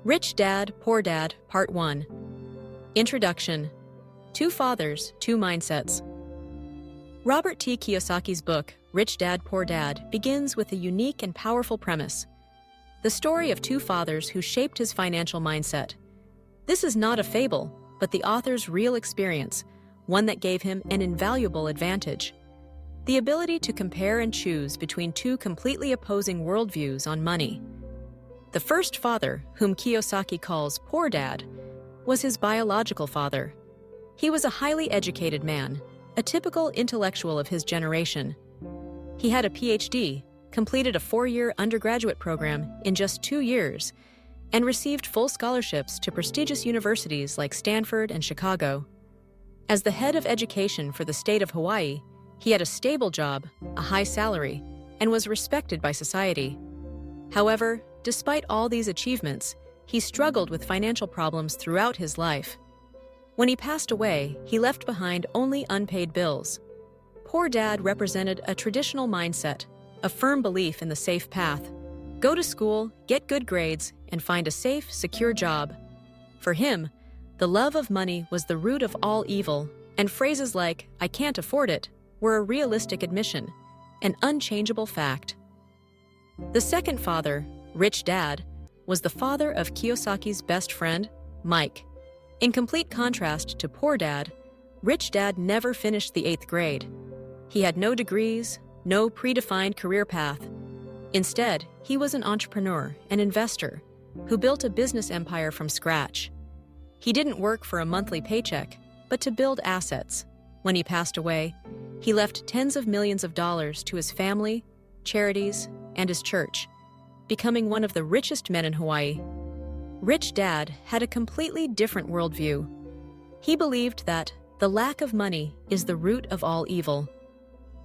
Rich Dad, Poor Dad, Part 1. Introduction. Two Fathers, Two Mindsets. Robert T. Kiyosaki's book, Rich Dad, Poor Dad, begins with a unique and powerful premise: the story of two fathers who shaped his financial mindset. This is not a fable, but the author's real experience, one that gave him an invaluable advantage: the ability to compare and choose between two completely opposing worldviews on money. The first father, whom Kiyosaki calls Poor Dad, was his biological father. He was a highly educated man, a typical intellectual of his generation. He had a PhD, completed a 4-year undergraduate program in just 2 years, and received full scholarships to prestigious universities like Stanford and Chicago. As the head of education for the state of Hawaii, he had a stable job, a high salary, and was respected by society. However, despite all these achievements, he struggled with financial problems throughout his life. When he passed away, he left behind only unpaid bills. Poor Dad represented a traditional mindset, a firm belief in the safe path: go to school, get good grades, and find a safe, secure job. For him, the love of money was the root of all evil, and phrases like, "I can't afford it," were a realistic admission, an unchangeable fact. The second father, Rich Dad, was the father of Kiyosaki's best friend, Mike. In complete contrast to Poor Dad, Rich Dad never finished the 8th grade. He had no degrees, no predefined career path. Instead, he was an entrepreneur, an investor, who built a business empire from scratch. He didn't work for a monthly paycheck, but to build assets. When he passed away, he left tens of millions of dollars to his family, charities, and his church, becoming one of the richest men in Hawaii. Rich Dad had a completely different worldview. He believed that the lack of money is the root of all evil.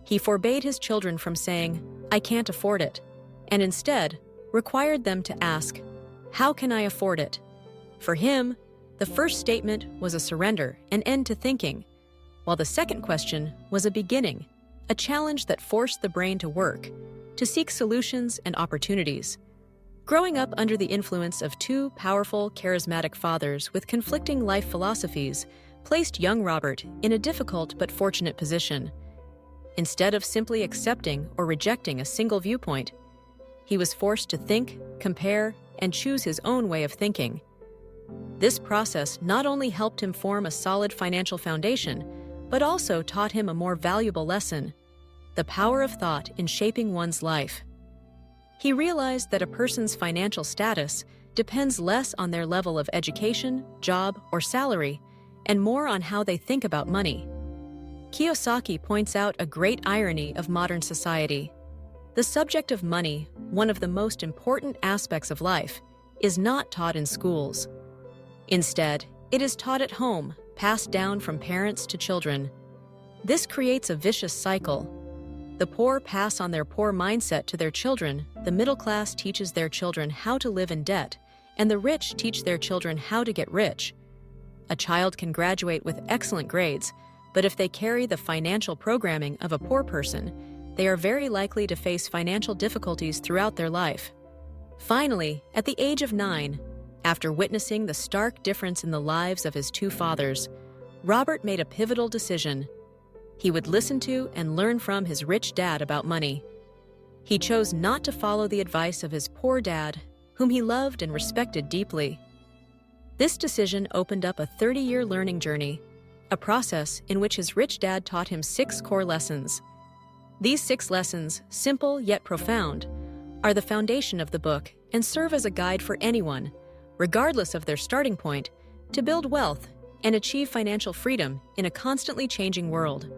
He forbade his children from saying, "I can't afford it," and instead required them to ask, "How can I afford it?" For him, the first statement was a surrender, an end to thinking, while the second question was a beginning, a challenge that forced the brain to work, to seek solutions and opportunities. Growing up under the influence of two powerful, charismatic fathers with conflicting life philosophies placed young Robert in a difficult but fortunate position. Instead of simply accepting or rejecting a single viewpoint, he was forced to think, compare, and choose his own way of thinking. This process not only helped him form a solid financial foundation, but also taught him a more valuable lesson: the power of thought in shaping one's life. He realized that a person's financial status depends less on their level of education, job, or salary, and more on how they think about money. Kiyosaki points out a great irony of modern society. The subject of money, one of the most important aspects of life, is not taught in schools. Instead, it is taught at home, passed down from parents to children. This creates a vicious cycle. The poor pass on their poor mindset to their children, the middle class teaches their children how to live in debt, and the rich teach their children how to get rich. A child can graduate with excellent grades, but if they carry the financial programming of a poor person, they are very likely to face financial difficulties throughout their life. Finally, at the age of 9, after witnessing the stark difference in the lives of his two fathers, Robert made a pivotal decision. He would listen to and learn from his rich dad about money. He chose not to follow the advice of his poor dad, whom he loved and respected deeply. This decision opened up a 30-year learning journey, a process in which his rich dad taught him 6 core lessons. These 6 lessons, simple yet profound, are the foundation of the book and serve as a guide for anyone, regardless of their starting point, to build wealth and achieve financial freedom in a constantly changing world.